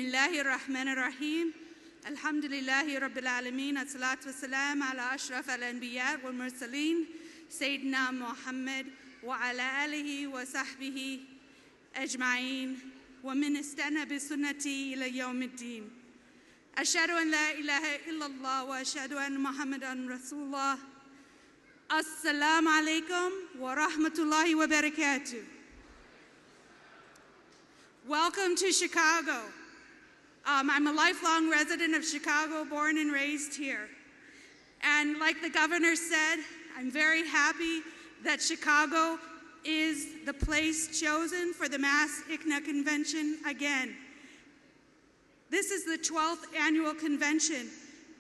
Bismillahir Rahmanir Rahim. Alhamdulillahi Rabbil Alameen. As-salatu was-salam ala ashraf al-anbiya wal-mursaleen. Sayyidina Muhammad wa ala alihi wa sahbihi ajma'een. Wa min istana bi sunnati ila yawmiddin. Ashhadu an la ilaha illallah wa ashhadu anna Muhammadan Rasulullah. Assalamu alaikum wa rahmatullahi wa barakatuh. Welcome to Chicago. I'm a lifelong resident of Chicago, born and raised here. And like the governor said, I'm very happy that Chicago is the place chosen for the MAS-ICNA Convention again. This is the 12th annual convention,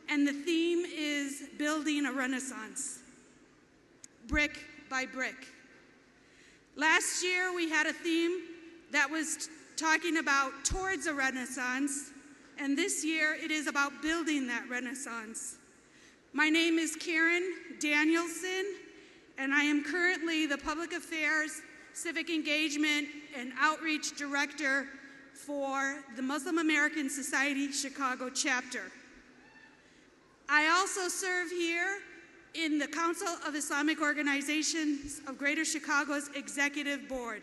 and the theme is building a renaissance, brick by brick. Last year we had a theme that was talking about towards a renaissance, and this year it is about building that renaissance. My name is Karen Danielson, and I am currently the Public Affairs, Civic Engagement, and Outreach Director for the Muslim American Society Chicago chapter. I also serve here in the Council of Islamic Organizations of Greater Chicago's Executive Board.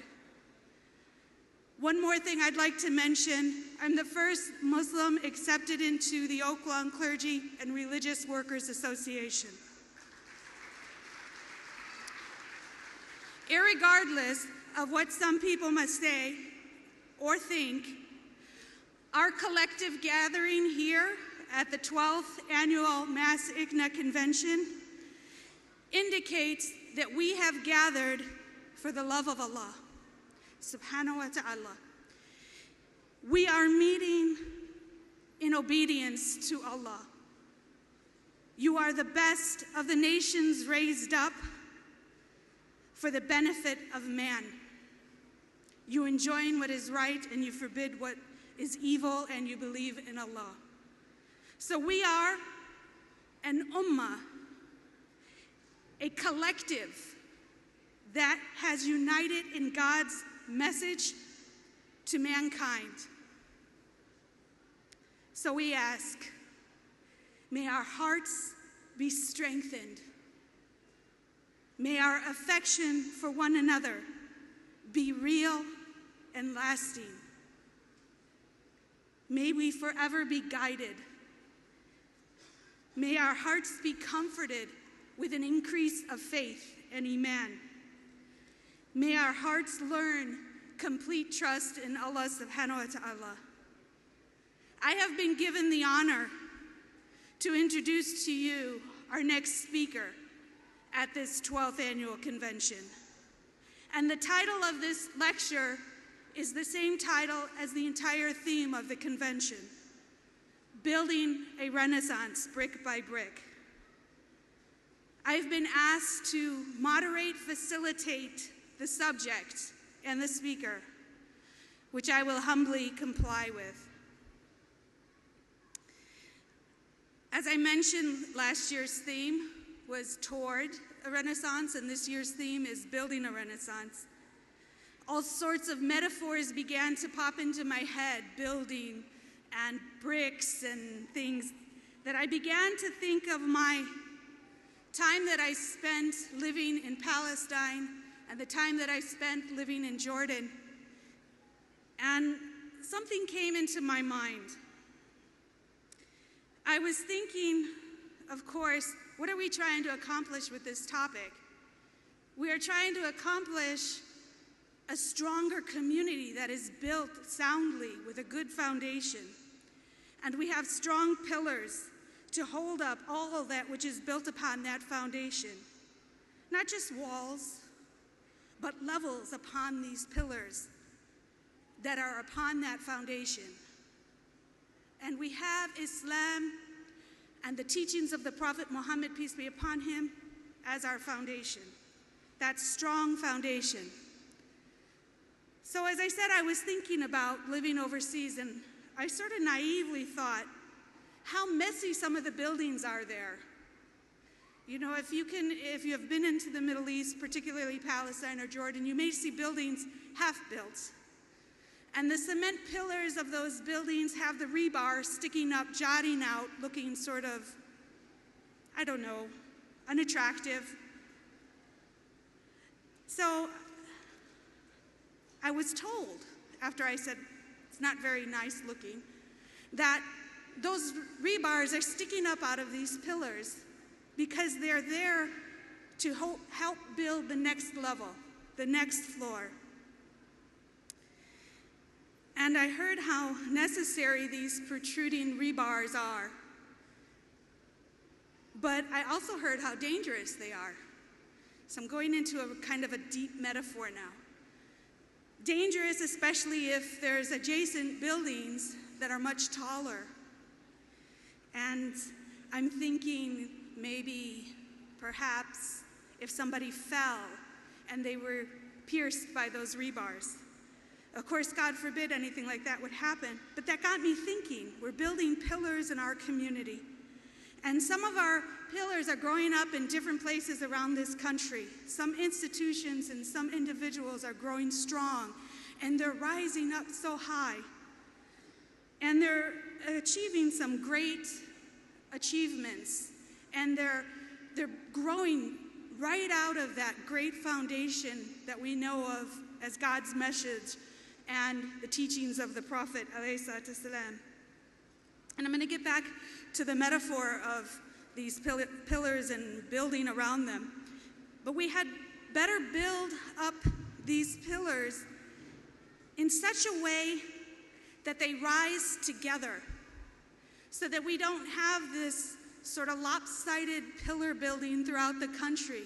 One more thing I'd like to mention, I'm the first Muslim accepted into the Oaklawn Clergy and Religious Workers Association. Irregardless of what some people must say or think, our collective gathering here at the 12th annual MAS-ICNA Convention indicates that we have gathered for the love of Allah, subhanahu wa ta'ala. We are meeting in obedience to Allah. You are the best of the nations raised up for the benefit of man. You enjoin what is right and you forbid what is evil, and you believe in Allah. So we are an ummah, a collective that has united in God's message to mankind. So we ask, may our hearts be strengthened. May our affection for one another be real and lasting. May we forever be guided. May our hearts be comforted with an increase of faith and iman. May our hearts learn complete trust in Allah subhanahu wa ta'ala. I have been given the honor to introduce to you our next speaker at this 12th annual convention. And the title of this lecture is the same title as the entire theme of the convention, Building a Renaissance Brick by Brick. I've been asked to moderate, facilitate the subject and the speaker, which I will humbly comply with. As I mentioned, last year's theme was toward a renaissance, and this year's theme is building a renaissance. All sorts of metaphors began to pop into my head, building and bricks and things, that I began to think of my time that I spent living in Palestine and the time that I spent living in Jordan. And something came into my mind. I was thinking, of course, what are we trying to accomplish with this topic? We are trying to accomplish a stronger community that is built soundly with a good foundation. And we have strong pillars to hold up all that which is built upon that foundation. Not just walls, but levels upon these pillars that are upon that foundation. And we have Islam and the teachings of the Prophet Muhammad, peace be upon him, as our foundation, that strong foundation. So as I said, I was thinking about living overseas, and I sort of naively thought how messy some of the buildings are there. You know, if you have been into the Middle East, particularly Palestine or Jordan, you may see buildings half built. And the cement pillars of those buildings have the rebar sticking up, jutting out, looking sort of, I don't know, unattractive. So I was told, after I said it's not very nice looking, that those rebars are sticking up out of these pillars because they're there to help build the next level, the next floor. And I heard how necessary these protruding rebars are. But I also heard how dangerous they are. So I'm going into a kind of a deep metaphor now. Dangerous, especially if there's adjacent buildings that are much taller. And I'm thinking maybe, perhaps, if somebody fell and they were pierced by those rebars. Of course, God forbid anything like that would happen, but that got me thinking. We're building pillars in our community. And some of our pillars are growing up in different places around this country. Some institutions and some individuals are growing strong, and they're rising up so high. And they're achieving some great achievements, and they're growing right out of that great foundation that we know of as God's message and the teachings of the Prophet ﷺ. And I'm going to get back to the metaphor of these pillars and building around them. But we had better build up these pillars in such a way that they rise together, so that we don't have this sort of lopsided pillar building throughout the country.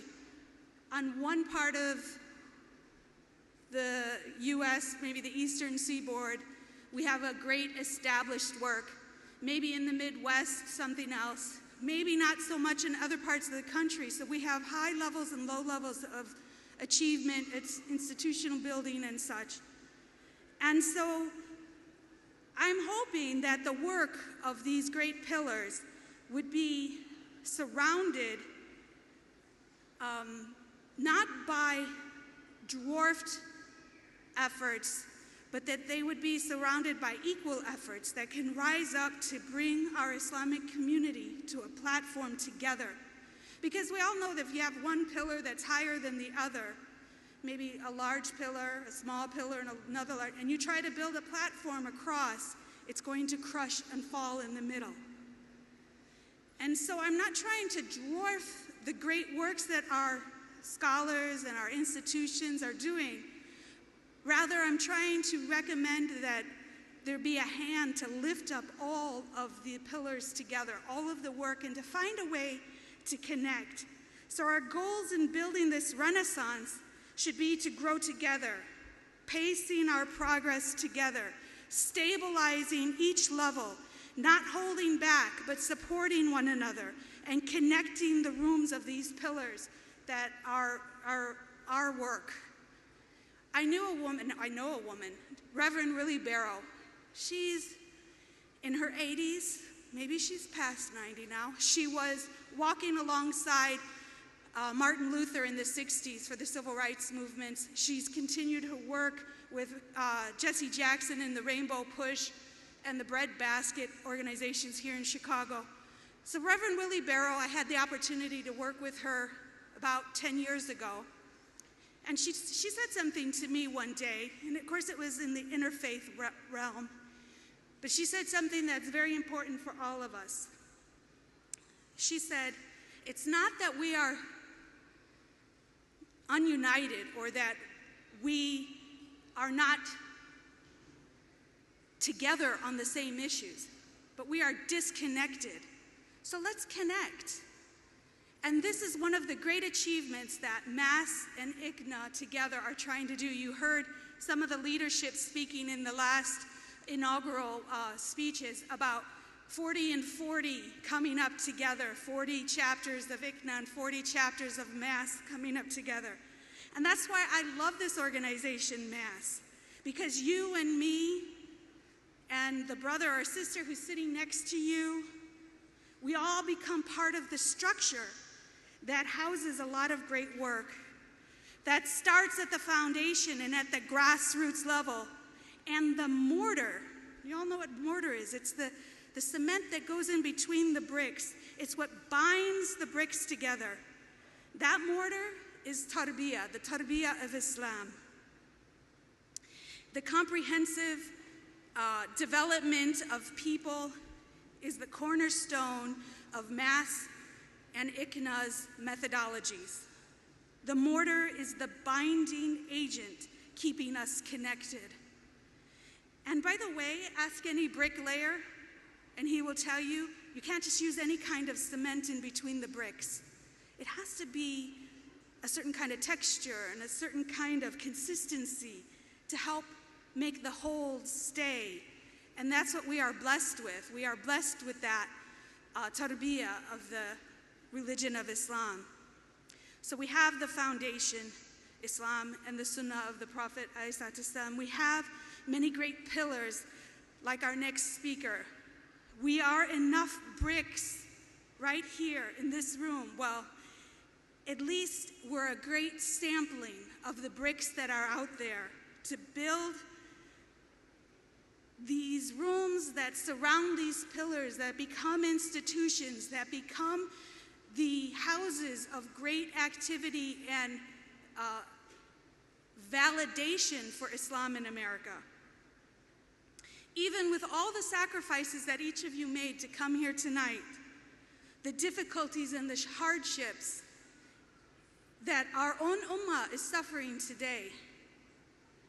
On one part of the U.S., maybe the eastern seaboard, we have a great established work. Maybe in the Midwest, something else. Maybe not so much in other parts of the country. So we have high levels and low levels of achievement, institutional building and such. And so I'm hoping that the work of these great pillars would be surrounded not by dwarfed efforts, but that they would be surrounded by equal efforts that can rise up to bring our Islamic community to a platform together. Because we all know that if you have one pillar that's higher than the other, maybe a large pillar, a small pillar, and another large, and you try to build a platform across, it's going to crush and fall in the middle. And so I'm not trying to dwarf the great works that our scholars and our institutions are doing. Rather, I'm trying to recommend that there be a hand to lift up all of the pillars together, all of the work, and to find a way to connect. So our goals in building this renaissance should be to grow together, pacing our progress together, stabilizing each level, not holding back, but supporting one another, and connecting the rooms of these pillars that are our work. I know a woman, Reverend Willie Barrow. She's in her 80s, maybe she's past 90 now. She was walking alongside Martin Luther in the 60s for the civil rights movement. She's continued her work with Jesse Jackson in the Rainbow Push and the Bread Basket organizations here in Chicago. So Reverend Willie Barrow, I had the opportunity to work with her about 10 years ago. And she said something to me one day, and of course it was in the interfaith realm, but she said something that's very important for all of us. She said, it's not that we are ununited or that we are not together on the same issues, but we are disconnected. So let's connect. And this is one of the great achievements that MAS and ICNA together are trying to do. You heard some of the leadership speaking in the last inaugural speeches about 40 and 40 coming up together, 40 chapters of ICNA and 40 chapters of MAS coming up together. And that's why I love this organization, MAS, because you and me and the brother or sister who's sitting next to you, we all become part of the structure that houses a lot of great work, that starts at the foundation and at the grassroots level, And the mortar, you all know what mortar is. It's the cement that goes in between the bricks. It's what binds the bricks together. That mortar is tarbiyah, the tarbiyah of Islam. The comprehensive development of people is the cornerstone of MAS-ICNA's methodologies. The mortar is the binding agent keeping us connected. And by the way, ask any bricklayer, and he will tell you, you can't just use any kind of cement in between the bricks. It has to be a certain kind of texture and a certain kind of consistency to help make the whole stay. And that's what we are blessed with. We are blessed with that tarbiyah of the religion of Islam. So we have the foundation, Islam, and the Sunnah of the Prophet ﷺ. We have many great pillars, like our next speaker. We are enough bricks right here in this room. Well, at least we're a great sampling of the bricks that are out there to build these rooms that surround these pillars, that become institutions, that become the houses of great activity and validation for Islam in America. Even with all the sacrifices that each of you made to come here tonight, the difficulties and the hardships that our own ummah is suffering today,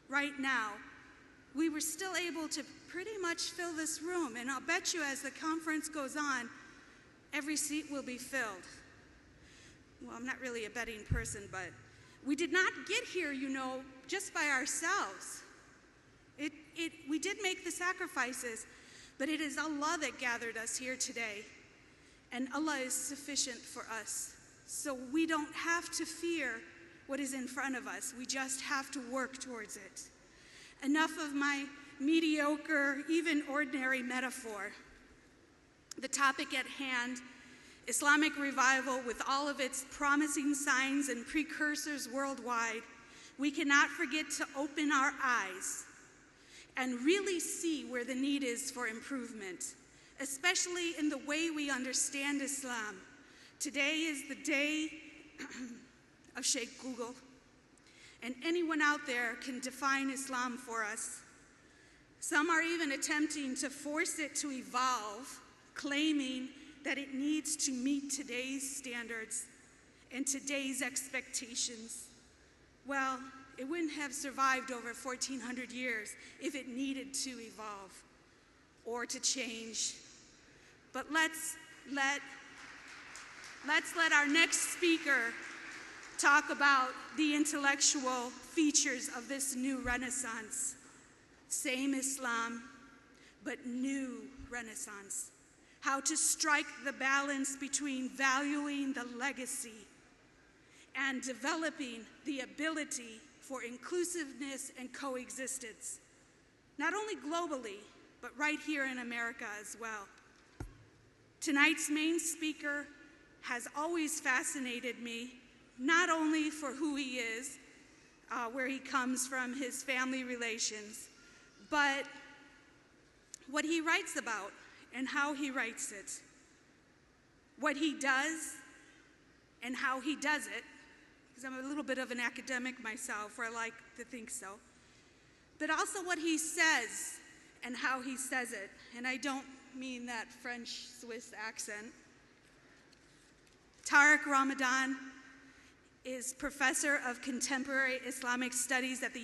right now, we were still able to pretty much fill this room. And I'll bet you as the conference goes on, every seat will be filled. Well, I'm not really a betting person, but we did not get here, you know, just by ourselves. We did make the sacrifices, but it is Allah that gathered us here today. And Allah is sufficient for us. So we don't have to fear what is in front of us. We just have to work towards it. Enough of my mediocre, even ordinary metaphor. The topic at hand, Islamic revival with all of its promising signs and precursors worldwide, we cannot forget to open our eyes and really see where the need is for improvement, especially in the way we understand Islam. Today is the day of Sheikh Google, and anyone out there can define Islam for us. Some are even attempting to force it to evolve, claiming that it needs to meet today's standards and today's expectations. Well, it wouldn't have survived over 1,400 years if it needed to evolve or to change. But let's let our next speaker talk about the intellectual features of this new Renaissance. Same Islam, but new Renaissance. How to strike the balance between valuing the legacy and developing the ability for inclusiveness and coexistence, not only globally, but right here in America as well. Tonight's main speaker has always fascinated me, not only for who he is, where he comes from, his family relations, but what he writes about and how he writes it, what he does and how he does it, because I'm a little bit of an academic myself, or I like to think so, but also what he says and how he says it, and I don't mean that French-Swiss accent. Tariq Ramadan is professor of contemporary Islamic studies at the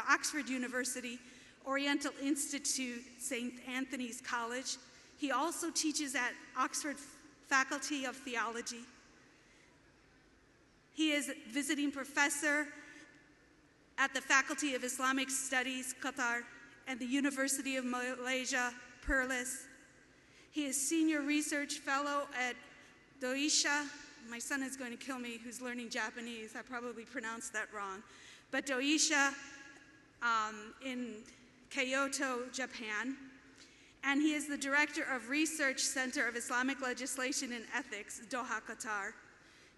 Oxford University Oriental Institute, St. Anthony's College. He also teaches at Oxford Faculty of Theology. He is visiting professor at the Faculty of Islamic Studies, Qatar, and the University of Malaysia, Perlis. He is senior research fellow at Doisha. My son is going to kill me who's learning Japanese. I probably pronounced that wrong. But Doisha in Kyoto, Japan. And he is the director of Research Center of Islamic Legislation and Ethics, Doha, Qatar.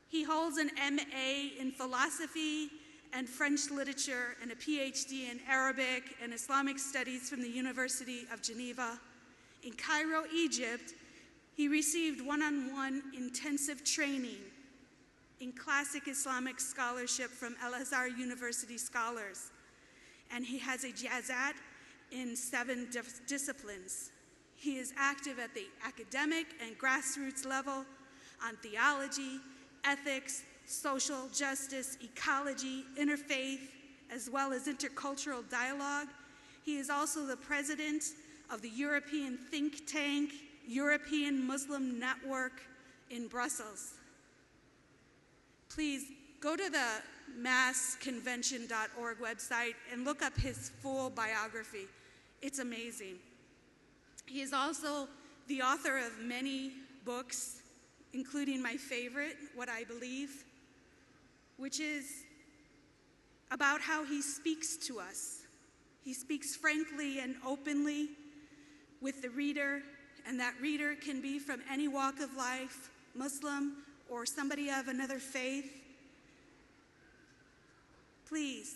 He holds an MA in philosophy and French literature and a PhD in Arabic and Islamic studies from the University of Geneva. In Cairo, Egypt, he received one-on-one intensive training in classic Islamic scholarship from Al-Azhar University scholars, and he has a Jazat in 7 disciplines. He is active at the academic and grassroots level on theology, ethics, social justice, ecology, interfaith, as well as intercultural dialogue. He is also the president of the European think tank, European Muslim Network in Brussels. Please go to the MAS-ICNA.org website and look up his full biography. It's amazing. He is also the author of many books, including my favorite, What I Believe, which is about how he speaks to us. He speaks frankly and openly with the reader, and that reader can be from any walk of life, Muslim or somebody of another faith. Please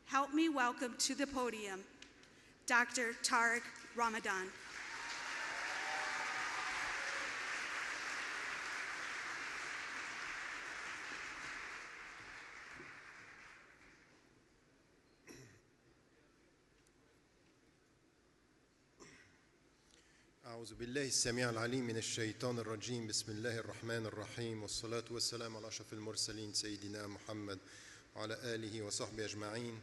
help me welcome to the podium Dr. Tariq Ramadan. أعوذ بالله السميع العليم من الشيطان الرجيم بسم الله الرحمن الرحيم والصلاة والسلام على أشرف المرسلين سيدنا محمد وعلى آله وصحبه أجمعين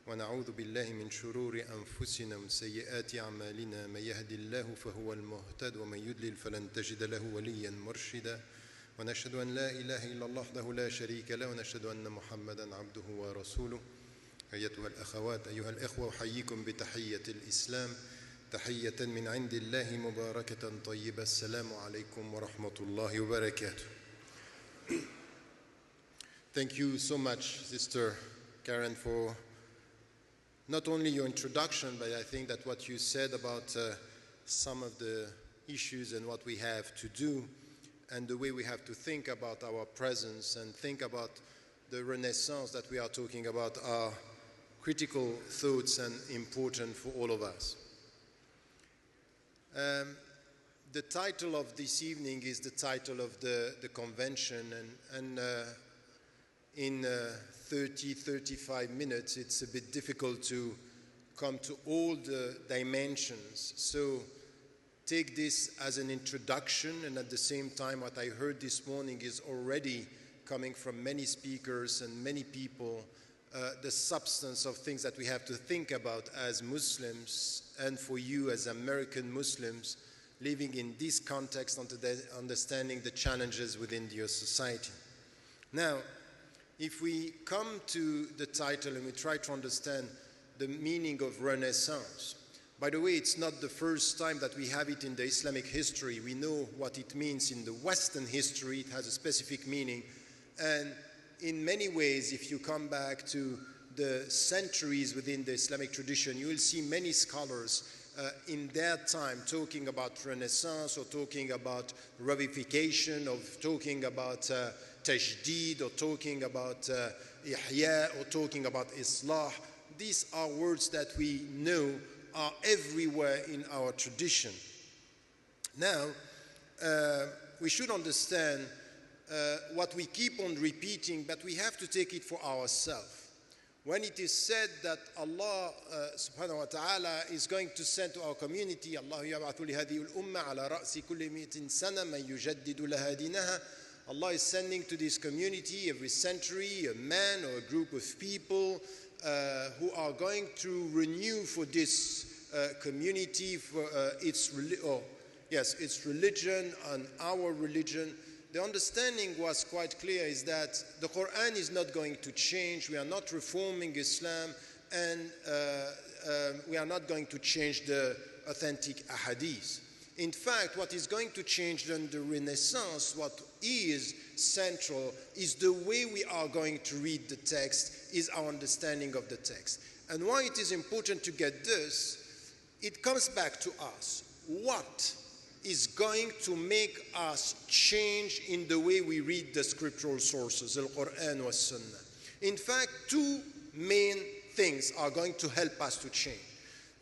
ونعوذ بالله من شرور أنفسنا ومن سيئات أعمالنا من يهد الله فهو المهتد ومن يضلل فلن تجد له وليا مرشدا ونشهد أن لا إله إلا الله وحده لا شريك له ونشهد أن محمدا عبده ورسوله أيتها الأخوات أيها الإخوة أحييكم بتحية الإسلام تحية من عند الله مباركة طيبة السلام عليكم ورحمة الله وبركاته. Thank you so much, Sister Karen, for not only your introduction, but I think that what you said about some of the issues and what we have to do and the way we have to think about our presence and think about the Renaissance that we are talking about are critical thoughts and important for all of us. The title of this evening is the title of the convention, and in 30-35 minutes it's a bit difficult to come to all the dimensions. So take this as an introduction, and at the same time what I heard this morning is already coming from many speakers and many people, the substance of things that we have to think about as Muslims and for you as American Muslims living in this context and understanding the challenges within your society. Now, if we come to the title and we try to understand the meaning of Renaissance, by the way, it's not the first time that we have it in the Islamic history. We know what it means in the Western history. It has a specific meaning. And in many ways, if you come back to the centuries within the Islamic tradition, you will see many scholars in their time talking about Renaissance or talking about revivification, or talking about tajdeed, or talking about ihya, or talking about islah. These are words that we know are everywhere in our tradition. Now, we should understand what we keep on repeating, but we have to take it for ourselves. When it is said that Allah subhanahu wa ta'ala is going to send to our community, Allah yab'athu li hadhihi al-umma ala ra'si kulli mi'atin sana man yujaddidu laha dinaha. Allah is sending to this community every century a man or a group of people who are going to renew for this community for its religion and our religion. The understanding was quite clear, is that the Quran is not going to change. We are not reforming Islam, and we are not going to change the authentic ahadith. In fact, what is going to change during the Renaissance, what is central, is the way we are going to read the text, is our understanding of the text. And why it is important to get this, it comes back to us. What is going to make us change in the way we read the scriptural sources, the Quran wa Sunnah? In fact, two main things are going to help us to change.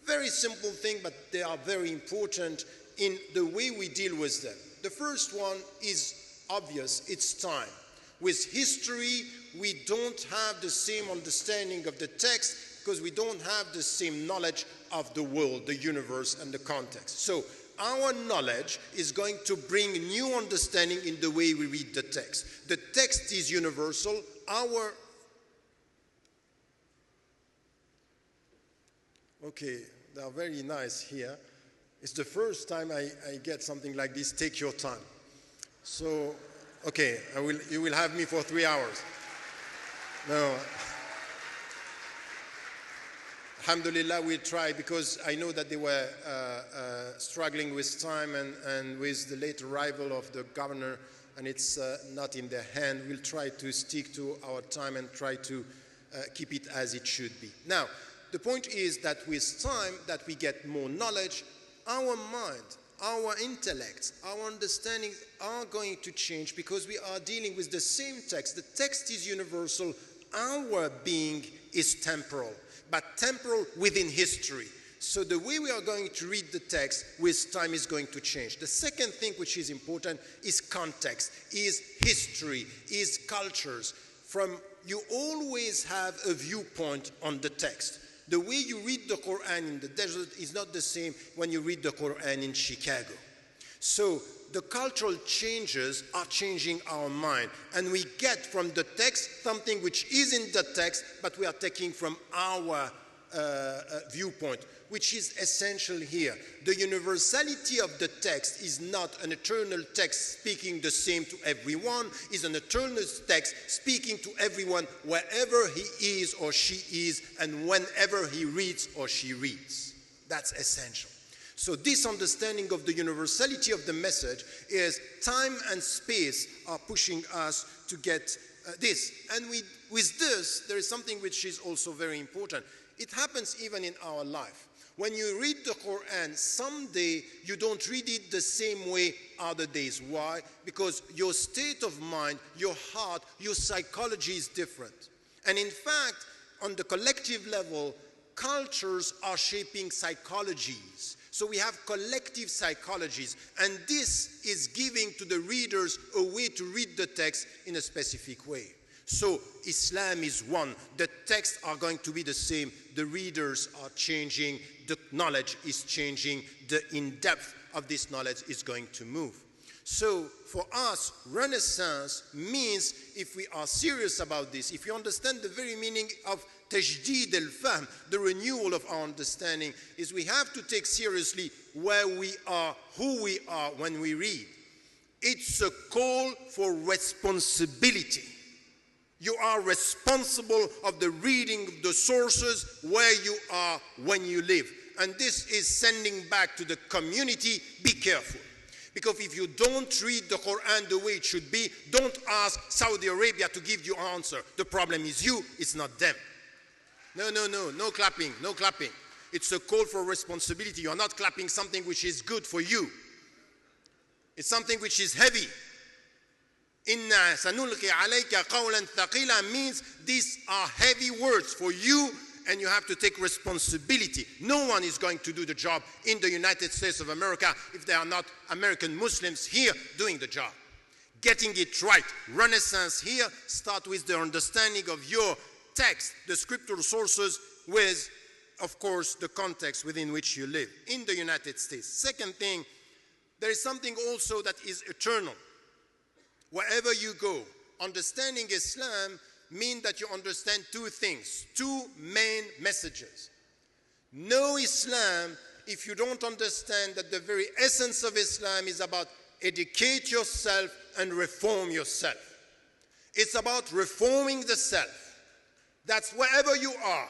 Very simple thing, but they are very important in the way we deal with them. The first one is obvious, it's time. With history, we don't have the same understanding of the text because we don't have the same knowledge of the world, the universe, and the context. So our knowledge is going to bring new understanding in the way we read the text. The text is universal. Okay, they are very nice here. It's the first time I get something like this, take your time. So, okay, you will have me for 3 hours. No. Alhamdulillah, we'll try, because I know that they were struggling with time and with the late arrival of the governor, and it's not in their hand. We'll try to stick to our time and try to keep it as it should be. Now, the point is that with time that we get more knowledge, our mind, our intellect, our understanding are going to change because we are dealing with the same text. The text is universal. Our being is temporal, but temporal within history. So the way we are going to read the text with time is going to change. The second thing which is important is context, is history, is cultures. You always have a viewpoint on the text. The way you read the Quran in the desert is not the same when you read the Quran in Chicago. So the cultural changes are changing our mind, and we get from the text something which is in the text, but we are taking from our viewpoint, which is essential here. The universality of the text is not an eternal text speaking the same to everyone, is an eternal text speaking to everyone wherever he is or she is and whenever he reads or she reads. That's essential. So this understanding of the universality of the message is time and space are pushing us to get this. And with this, there is something which is also very important. It happens even in our life. When you read the Quran, someday you don't read it the same way other days. Why? Because your state of mind, your heart, your psychology is different. And in fact, on the collective level, cultures are shaping psychologies. So we have collective psychologies, and this is giving to the readers a way to read the text in a specific way. So Islam is one. The texts are going to be the same. The readers are changing. The knowledge is changing. The in-depth of this knowledge is going to move. So for us, Renaissance means, if we are serious about this, if you understand the very meaning of Tajdid al-Fahm, the renewal of our understanding, is we have to take seriously where we are, who we are when we read. It's a call for responsibility. You are responsible of the reading of the sources where you are when you live. And this is sending back to the community, be careful. Because if you don't read the Quran the way it should be, don't ask Saudi Arabia to give you an answer. The problem is you, it's not them. No clapping, no clapping. It's a call for responsibility. You're not clapping something which is good for you. It's something which is heavy. Inna sanulqi alayka qawlan thaqila means these are heavy words for you, and you have to take responsibility. No one is going to do the job in the United States of America if they are not American Muslims here doing the job. Getting it right. Renaissance here start with the understanding of your text, the scriptural sources, with, of course, the context within which you live in the United States. Second thing, there is something also that is eternal. Wherever you go, understanding Islam means that you understand two things, two main messages. Know Islam if you don't understand that the very essence of Islam is about educate yourself and reform yourself. It's about reforming the self. That's wherever you are.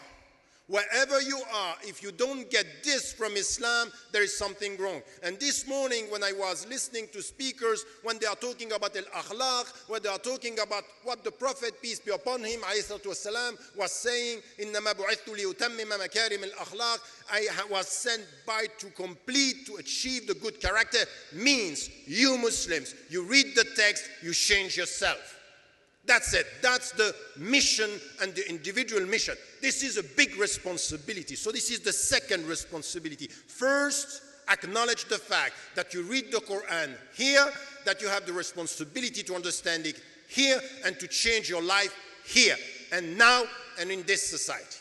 Wherever you are, if you don't get this from Islam, there is something wrong. And this morning when I was listening to speakers, when they are talking about al-akhlaq, when they are talking about what the Prophet, peace be upon him, والسلام, was saying, إِنَّمَا بُعِثْتُ لِيُتَمِّمَ مَكَارِمِ الْأَخْلَاقِ, I was sent by to complete, to achieve the good character, means you Muslims, you read the text, you change yourself. That's it. That's the mission and the individual mission. This is a big responsibility. So this is the second responsibility. First, acknowledge the fact that you read the Quran here, that you have the responsibility to understand it here and to change your life here and now and in this society.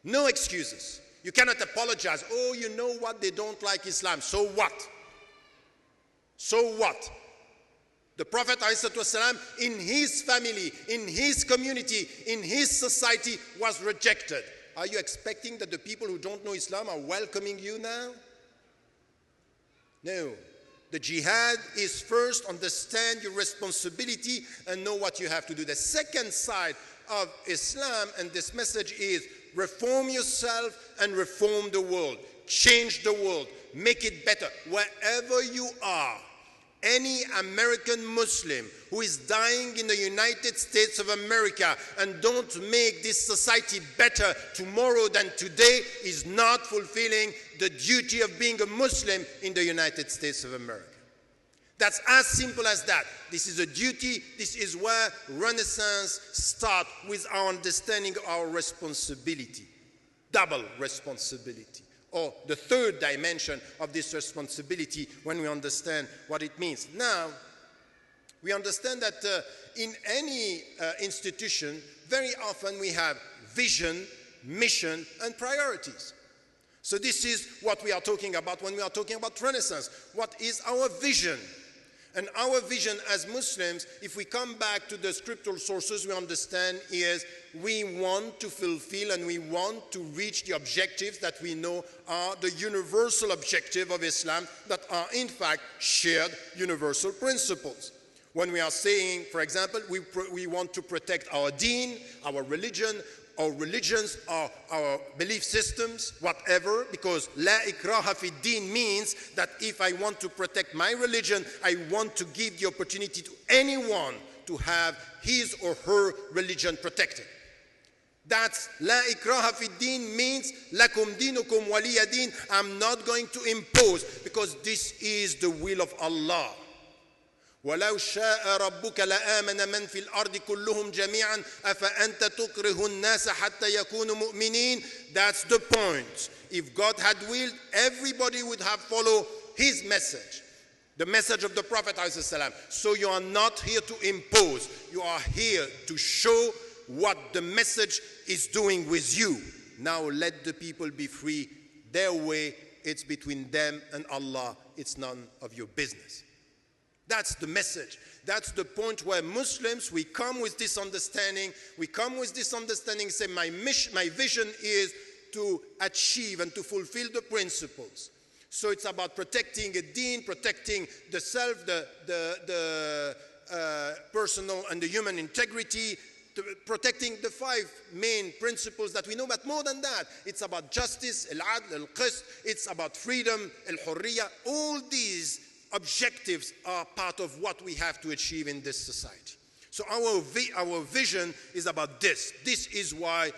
No excuses. You cannot apologize. Oh, you know what? They don't like Islam. So what? So what? The Prophet ﷺ, in his family, in his community, in his society, was rejected. Are you expecting that the people who don't know Islam are welcoming you now? No. The jihad is first understand your responsibility and know what you have to do. The second side of Islam and this message is reform yourself and reform the world. Change the world. Make it better. Wherever you are, any American Muslim who is dying in the United States of America and don't make this society better tomorrow than today is not fulfilling the duty of being a Muslim in the United States of America. That's as simple as that. This is a duty. This is where Renaissance starts, with our understanding of our responsibility. Double responsibility. Or the third dimension of this responsibility when we understand what it means. Now, we understand that in any institution, very often we have vision, mission, and priorities. So this is what we are talking about when we are talking about Renaissance. What is our vision? And our vision as Muslims, if we come back to the scriptural sources, we understand is we want to fulfill and we want to reach the objectives that we know are the universal objective of Islam, that are in fact shared universal principles. When we are saying, for example, we want to protect our deen, our religion, our religions, our belief systems, whatever, because la ikraha fi din means that if I want to protect my religion, I want to give the opportunity to anyone to have his or her religion protected. That's la ikraha fi din means lakum dinukum waliya din. I'm not going to impose, because this is the will of Allah. ولو شاء ربك لآمن من في الأرض كلهم جميعا أفأنت تكره الناس حتى يكونوا مؤمنين. That's the point. If God had willed, everybody would have followed his message, the message of the Prophet ﷺ. So you are not here to impose. You are here to show what the message is doing with you. Now let the people be free. Their way, it's between them and Allah. It's none of your business. That's the message. That's the point where Muslims, we come with this understanding. We come with this understanding, say my vision is to achieve and to fulfill the principles. So it's about protecting a deen, protecting the self, the personal and the human integrity, protecting the 5 main principles that we know. But more than that, it's about justice, al-adl, al-qist, it's about freedom, al-hurriya. All these objectives are part of what we have to achieve in this society. So our vision is about this. This is why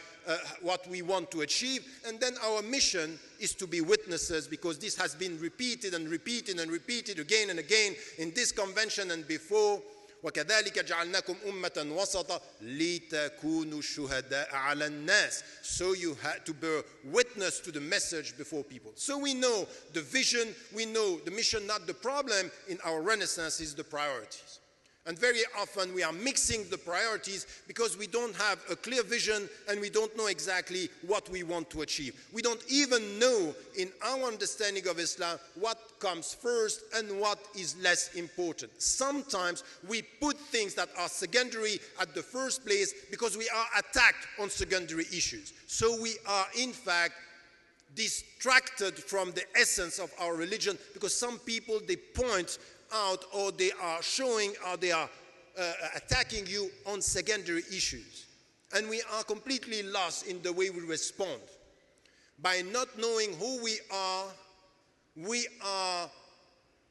what we want to achieve. And then our mission is to be witnesses, because this has been repeated and repeated and repeated again and again in this convention and before. وَكَذَلِكَ جَعَلْنَاكُمْ أُمَّةً وَسَطًا لِتَكُونُوا شُهَدَاءَ عَلَى النَّاسِ. So you have to bear witness to the message before people. So we know the vision, we know the mission, not the problem in our Renaissance is the priorities. And very often we are mixing the priorities because we don't have a clear vision and we don't know exactly what we want to achieve. We don't even know in our understanding of Islam what comes first and what is less important. Sometimes we put things that are secondary at the first place because we are attacked on secondary issues. So we are in fact distracted from the essence of our religion, because some people, they point out or they are showing or they are attacking you on secondary issues. And we are completely lost in the way we respond. By not knowing who we are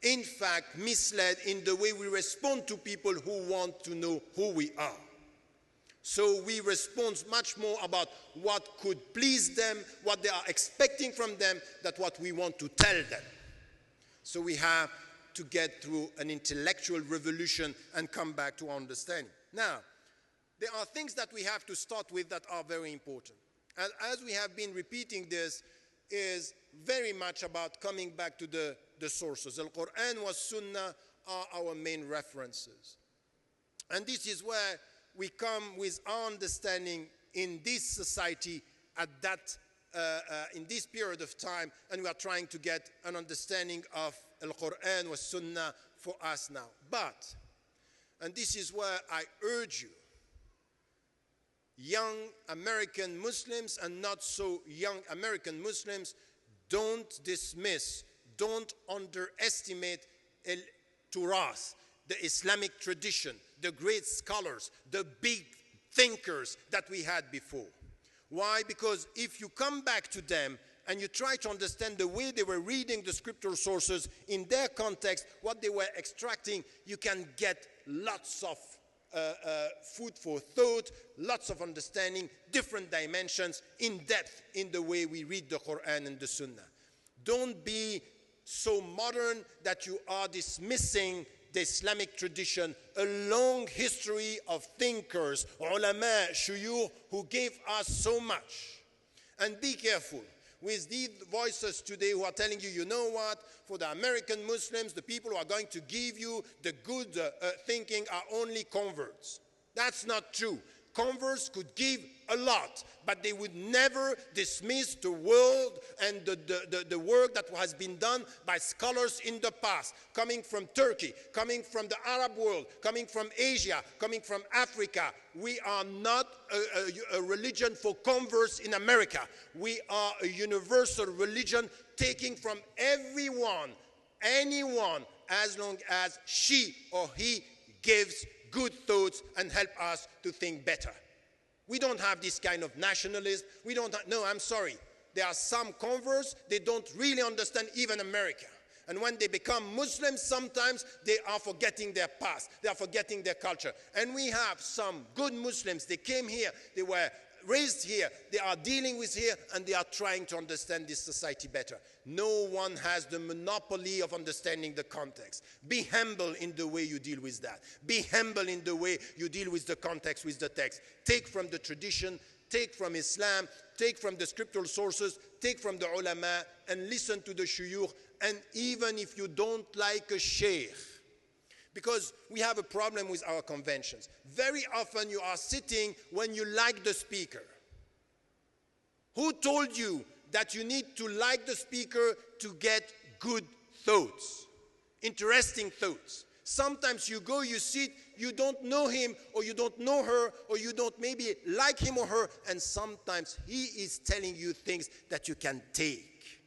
in fact misled in the way we respond to people who want to know who we are. So we respond much more about what could please them, what they are expecting from them, than what we want to tell them. So we have to get through an intellectual revolution and come back to our understanding. Now, there are things that we have to start with that are very important. And as we have been repeating, this is very much about coming back to the sources. Al-Quran was Sunnah are our main references. And this is where we come with our understanding in this society at that, in this period of time, and we are trying to get an understanding of Al-Quran was Sunnah for us now. But, and this is where I urge you, young American Muslims and not so young American Muslims, don't dismiss, don't underestimate Turath, the Islamic tradition, the great scholars, the big thinkers that we had before. Why? Because if you come back to them and you try to understand the way they were reading the scriptural sources in their context, what they were extracting, you can get lots of food for thought, lots of understanding, different dimensions, in depth in the way we read the Quran and the Sunnah. Don't be so modern that you are dismissing the Islamic tradition, a long history of thinkers, ulama, shuyukh, who gave us so much. And be careful with these voices today who are telling you, you know what, for the American Muslims, the people who are going to give you the good thinking are only converts. That's not true. Converts could give a lot, but they would never dismiss the world and the work that has been done by scholars in the past, coming from Turkey, coming from the Arab world, coming from Asia, coming from Africa. We are not a religion for converts in America. We are a universal religion taking from everyone, anyone, as long as she or he gives good thoughts and help us to think better. We don't have this kind of nationalism. We don't have, no, I'm sorry. There are some converts, they don't really understand even America. And when they become Muslims, sometimes they are forgetting their past. They are forgetting their culture. And we have some good Muslims. They came here. They were raised here. They are dealing with here, and they are trying to understand this society better. No one has the monopoly of understanding the context. Be humble in the way you deal with that. Be humble in the way you deal with the context, with the text. Take from the tradition, take from Islam, take from the scriptural sources, take from the ulama, and listen to the shuyukh. And even if you don't like a sheikh, because we have a problem with our conventions. Very often you are sitting when you like the speaker. Who told you that you need to like the speaker to get good thoughts, interesting thoughts? Sometimes you go, you sit, you don't know him or you don't know her or you don't maybe like him or her, and sometimes he is telling you things that you can take.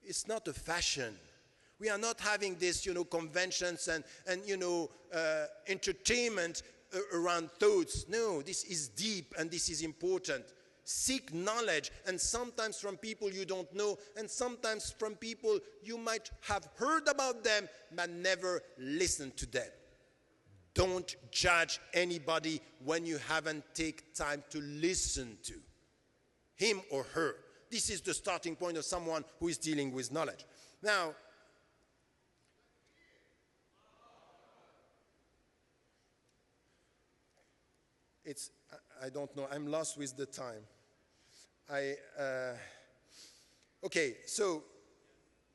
It's not a fashion. We are not having this, conventions and entertainment around thoughts. No, this is deep and this is important. Seek knowledge, and sometimes from people you don't know, and sometimes from people you might have heard about them, but never listened to them. Don't judge anybody when you haven't taken time to listen to him or her. This is the starting point of someone who is dealing with knowledge. Now, I don't know, I'm lost with the time. Okay, so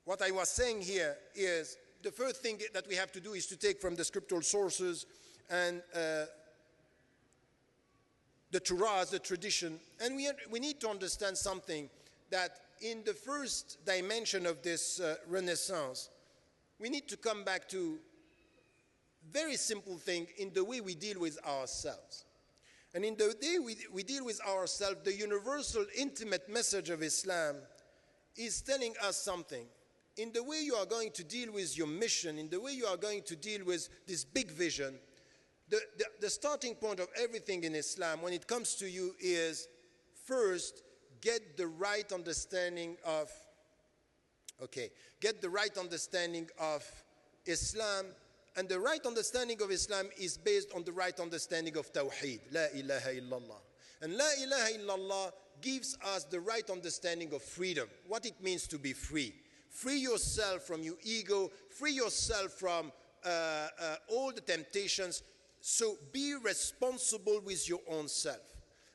what I was saying here is the first thing that we have to do is to take from the scriptural sources and the Torah, the tradition, and we need to understand something, that in the first dimension of this Renaissance, we need to come back to very simple thing in the way we deal with ourselves. And in the day we deal with ourselves, the universal intimate message of Islam is telling us something. In the way you are going to deal with your mission, in the way you are going to deal with this big vision, the starting point of everything in Islam, when it comes to you, is first, get the right understanding of Islam. And the right understanding of Islam is based on the right understanding of Tawheed, La ilaha illallah. And La ilaha illallah gives us the right understanding of freedom, what it means to be free. Free yourself from your ego, free yourself from all the temptations, So be responsible with your own self.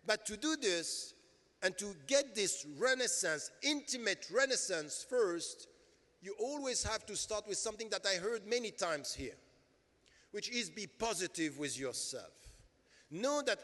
But to do this, and to get this renaissance, intimate renaissance first, you always have to start with something that I heard many times here, which is be positive with yourself. Know that,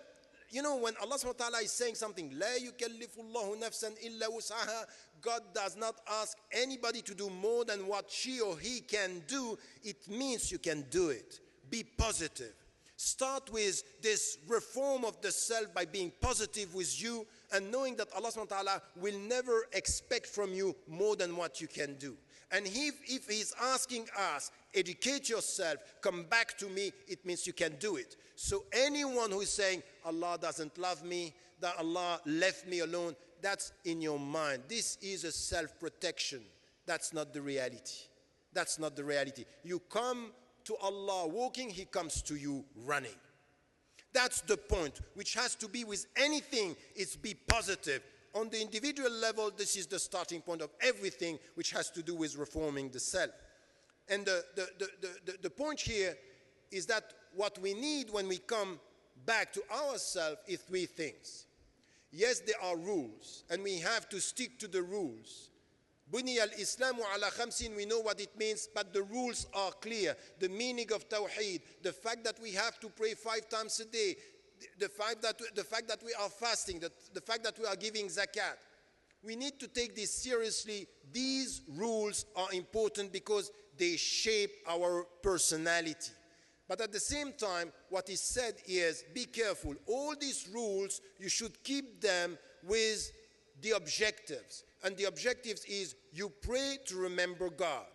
when Allah subhanahu wa ta'ala is saying something, لا يكلف الله نفسا إلا وسعها, God does not ask anybody to do more than what she or he can do. It means you can do it. Be positive. Start with this reform of the self by being positive with you and knowing that Allah subhanahu wa ta'ala will never expect from you more than what you can do. And if he's asking us, educate yourself, come back to me, it means you can do it. So anyone who is saying, Allah doesn't love me, that Allah left me alone, that's in your mind. This is a self-protection. That's not the reality. That's not the reality. You come to Allah walking, He comes to you running. That's the point, which has to be with anything, is be positive. On the individual level, this is the starting point of everything which has to do with reforming the self. And the point here is that what we need when we come back to ourselves is three things. Yes, there are rules, and we have to stick to the rules. Buniya al-Islamu ala khamsin, we know what it means, but the rules are clear. The meaning of Tawheed, the fact that we have to pray 5 times a day, the fact that we are fasting, the fact that we are giving zakat. We need to take this seriously. These rules are important because they shape our personality. But at the same time, what is said is, be careful. All these rules, you should keep them with the objectives. And the objectives is, you pray to remember God.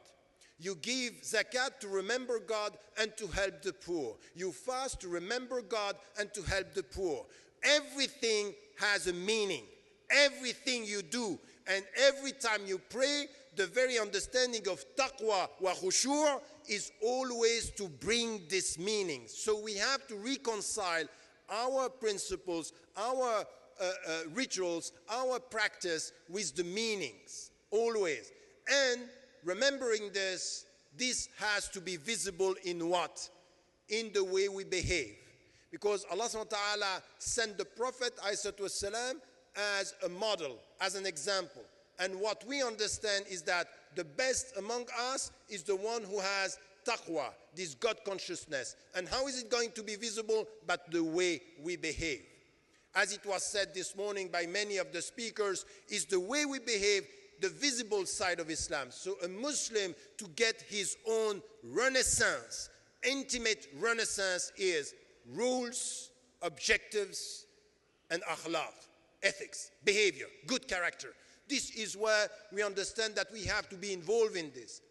You give zakat to remember God and to help the poor. You fast to remember God and to help the poor. Everything has a meaning. Everything you do and every time you pray, the very understanding of taqwa wa khushu' is always to bring this meaning. So we have to reconcile our principles, our rituals, our practice with the meanings, always. And remembering this, this has to be visible in what? In the way we behave. Because Allah subhanahu wa ta'ala sent the Prophet ﷺ as a model, as an example. And what we understand is that the best among us is the one who has taqwa, this God consciousness. And how is it going to be visible? But the way we behave. As it was said this morning by many of the speakers, is the way we behave the visible side of Islam. So a Muslim, to get his own renaissance, intimate renaissance, is rules, objectives, and akhlaq, ethics, behavior, good character. This is where we understand that we have to be involved in this.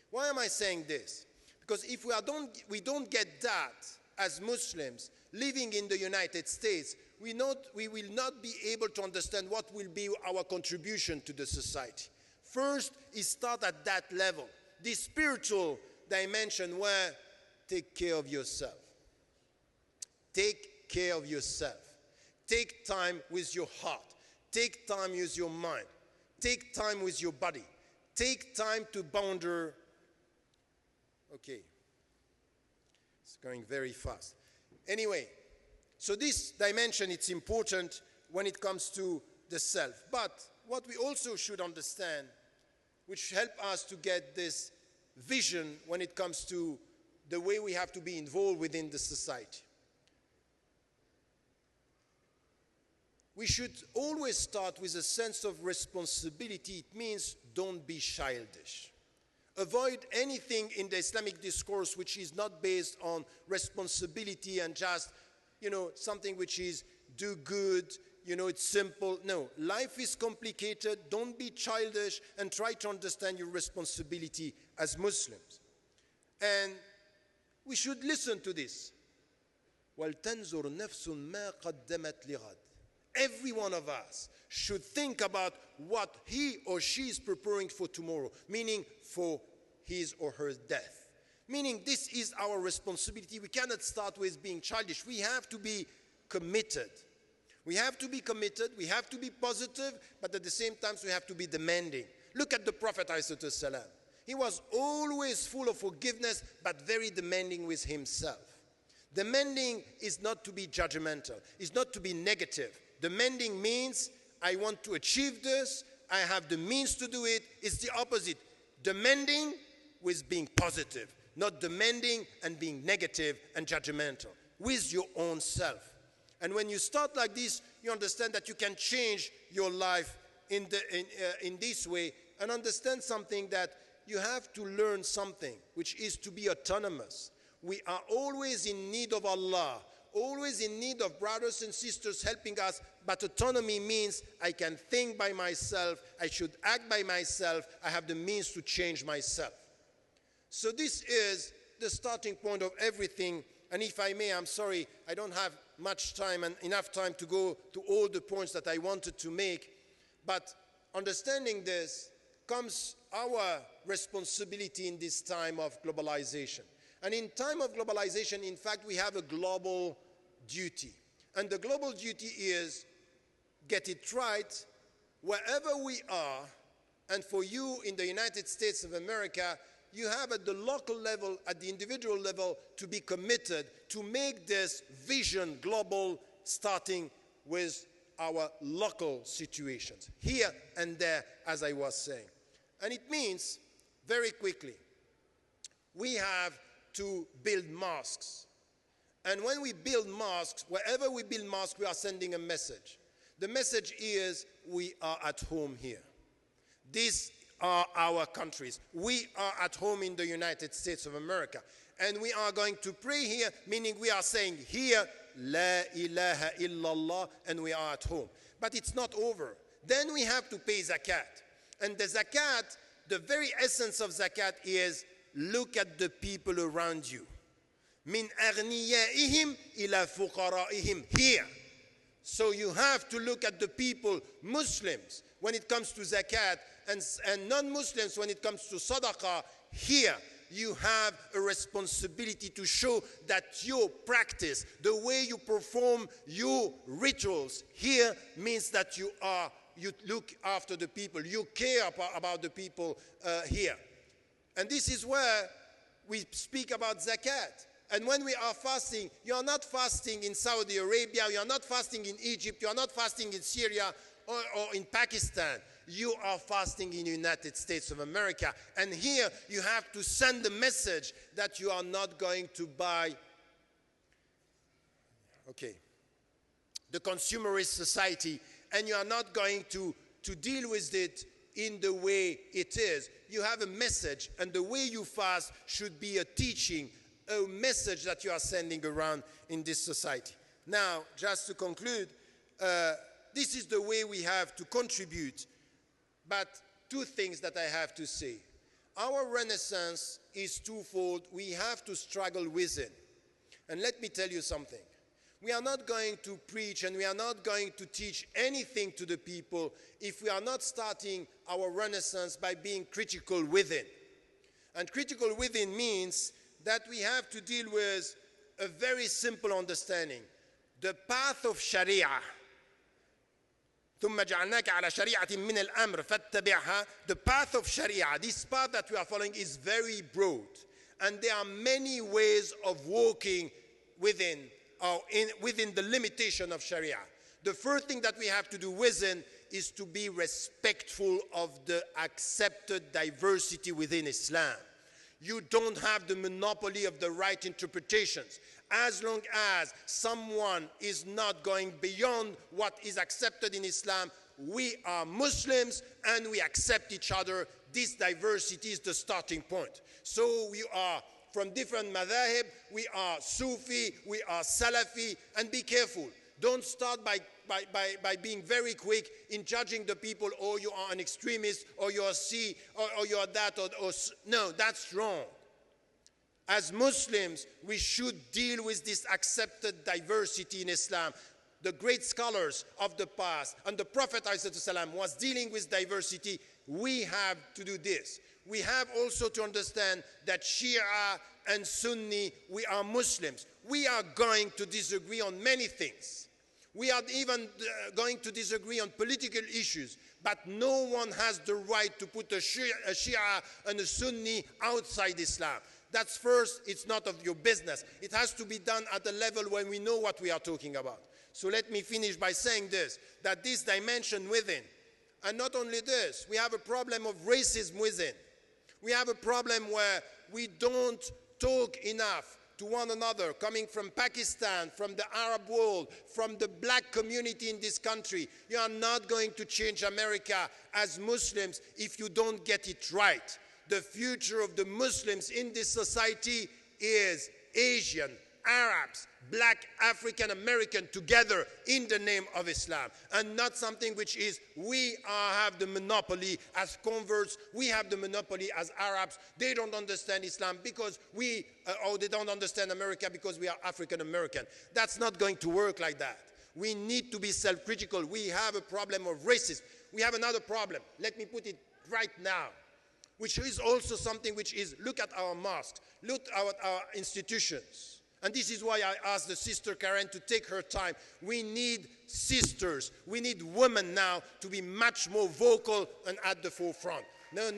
Why am I saying this? Because if we don't get that as Muslims living in the United States, we will not be able to understand what will be our contribution to the society. First is start at that level, this spiritual dimension where take care of yourself. Take care of yourself. Take time with your heart. Take time with your mind. Take time with your body. Take time to ponder. Okay. It's going very fast. Anyway, so this dimension, it's important when it comes to the self. But what we also should understand, which help us to get this vision when it comes to the way we have to be involved within the society. We should always start with a sense of responsibility. It means don't be childish. Avoid anything in the Islamic discourse which is not based on responsibility and just, something which is do good, it's simple. No, life is complicated. Don't be childish and try to understand your responsibility as Muslims. And we should listen to this. وَلْتَنْزُرْ نَفْسٌ مَا قَدَّمَتْ لِغَدٍ. Every one of us should think about what he or she is preparing for tomorrow, meaning for his or her death. Meaning this is our responsibility. We cannot start with being childish. We have to be committed. We have to be committed, we have to be positive, but at the same time we have to be demanding. Look at the Prophet ﷺ. He was always full of forgiveness, but very demanding with himself. Demanding is not to be judgmental, it's not to be negative. Demanding means I want to achieve this, I have the means to do it. It's the opposite. Demanding with being positive, not demanding and being negative and judgmental, with your own self. And when you start like this, you understand that you can change your life in this way, and understand something, that you have to learn something, which is to be autonomous. We are always in need of Allah, always in need of brothers and sisters helping us, but autonomy means I can think by myself, I should act by myself, I have the means to change myself. So this is the starting point of everything. And if I may, I'm sorry, I don't have much time and enough time to go to all the points that I wanted to make, but understanding this comes our responsibility in this time of globalization. And in time of globalization, in fact, we have a global duty. And the global duty is get it right wherever we are. And for you in the United States of America, you have at the local level, at the individual level, to be committed to make this vision global, starting with our local situations, here and there, as I was saying. And it means, very quickly, we have to build mosques. And when we build mosques, wherever we build mosques, we are sending a message. The message is, we are at home here. These are our countries. We are at home in the United States of America. And we are going to pray here, meaning we are saying here, La ilaha illallah, and we are at home. But it's not over. Then we have to pay zakat. And the zakat, the very essence of zakat is, look at the people around you. Min aghniyaihim ila fuqaraihim, here. So you have to look at the people, Muslims, when it comes to zakat, and non-Muslims when it comes to sadaqah, here. You have a responsibility to show that your practice, the way you perform your rituals here, means that you look after the people, you care about the people here. And this is where we speak about zakat. And when we are fasting, you are not fasting in Saudi Arabia, you are not fasting in Egypt, you are not fasting in Syria or in Pakistan. You are fasting in the United States of America. And here you have to send the message that you are not going to buy, the consumerist society, and you are not going to deal with it in the way it is. You have a message, and the way you fast should be a teaching, a message that you are sending around in this society. Now, just to conclude, this is the way we have to contribute. But two things that I have to say. Our renaissance is twofold. We have to struggle with it. And let me tell you something. We are not going to preach and we are not going to teach anything to the people if we are not starting our renaissance by being critical within. And critical within means that we have to deal with a very simple understanding. The path of Sharia. ثم جعلناك على شريعة من الأمر فاتبعها. The path of Sharia, this path that we are following, is very broad. And there are many ways of walking within the limitation of Sharia. The first thing that we have to do within is to be respectful of the accepted diversity within Islam. You don't have the monopoly of the right interpretations. As long as someone is not going beyond what is accepted in Islam, we are Muslims and we accept each other. This diversity is the starting point. So we are from different madhahib, we are Sufi, we are Salafi, and be careful. Don't start by being very quick in judging the people, or you are an extremist, or you are C, or you are that, or no, that's wrong. As Muslims, we should deal with this accepted diversity in Islam. The great scholars of the past, and the Prophet ﷺ was dealing with diversity. We have to do this. We have also to understand that Shia and Sunni, we are Muslims. We are going to disagree on many things. We are even going to disagree on political issues, but no one has the right to put a Shia and a Sunni outside Islam. That's first, it's not of your business. It has to be done at a level when we know what we are talking about. So let me finish by saying this, that this dimension within, and not only this, we have a problem of racism within. We have a problem where we don't talk enough to one another, coming from Pakistan, from the Arab world, from the black community in this country. You are not going to change America as Muslims if you don't get it right. The future of the Muslims in this society is Asian, Arabs, black, African American together in the name of Islam, and not something which is we have the monopoly as converts, we have the monopoly as Arabs. They don't understand Islam because or they don't understand America because we are African American. That's not going to work like that. We need to be self-critical. We have a problem of racism. We have another problem. Let me put it right now, which is also something which is, look at our mosques, look at our institutions. And this is why I asked the sister Karen to take her time. We need sisters, we need women now to be much more vocal and at the forefront. No.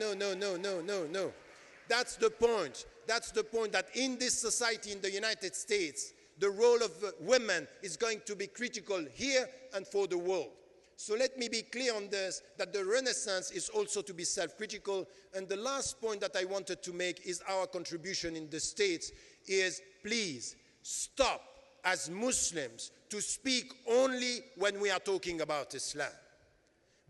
That's the point. That's the point, that in this society in the United States, the role of women is going to be critical here and for the world. So let me be clear on this, that the Renaissance is also to be self-critical. And the last point that I wanted to make is our contribution in the States is, please stop as Muslims to speak only when we are talking about Islam.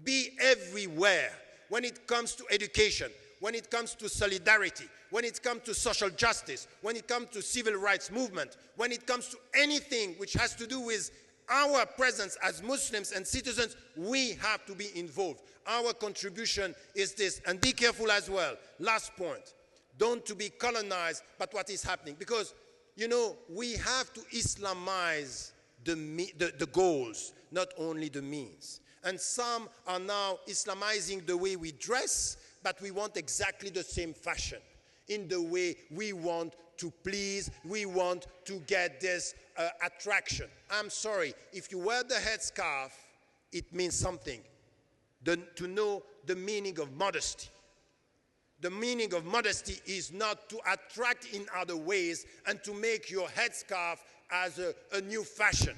Be everywhere when it comes to education, when it comes to solidarity, when it comes to social justice, when it comes to civil rights movement, when it comes to anything which has to do with our presence as Muslims and citizens. We have to be involved. Our contribution is this. And be careful as well. Last point. Don't to be colonized by what is happening. Because, you know, we have to Islamize the goals, not only the means. And some are now Islamizing the way we dress, but we want exactly the same fashion. In the way we want to please, we want to get this attraction. I'm sorry, if you wear the headscarf, it means something. To know the meaning of modesty. The meaning of modesty is not to attract in other ways and to make your headscarf as a new fashion.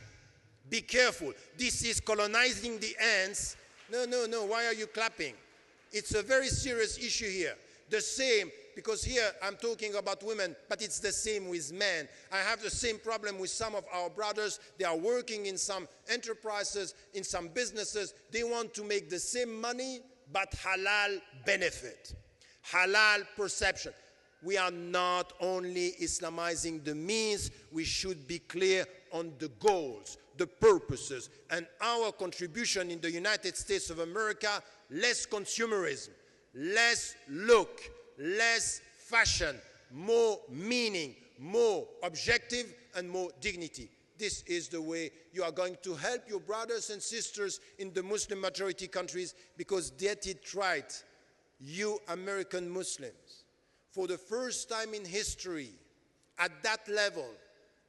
Be careful. This is colonizing the ants. No, why are you clapping? It's a very serious issue here. The same, because here I'm talking about women, but it's the same with men. I have the same problem with some of our brothers. They are working in some enterprises, in some businesses. They want to make the same money, but halal benefit, halal perception. We are not only Islamizing the means, we should be clear on the goals, the purposes, and our contribution in the United States of America: less consumerism, less look, less fashion, more meaning, more objective, and more dignity. This is the way you are going to help your brothers and sisters in the Muslim majority countries, because get it right, you American Muslims, for the first time in history, at that level,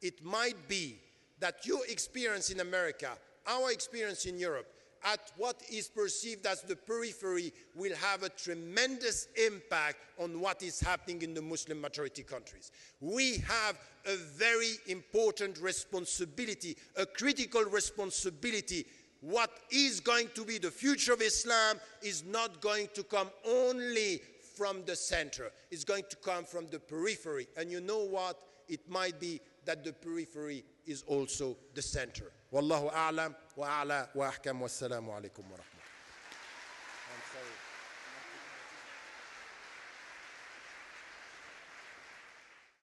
it might be that your experience in America, our experience in Europe, at what is perceived as the periphery, will have a tremendous impact on what is happening in the Muslim majority countries. We have a very important responsibility, a critical responsibility. What is going to be the future of Islam is not going to come only from the center. It's going to come from the periphery. And you know what? It might be that the periphery is also the center. Wallahu a'lam wa a'la wa ahkam, wassalamu alaikum wa rahmatullah. I'm sorry.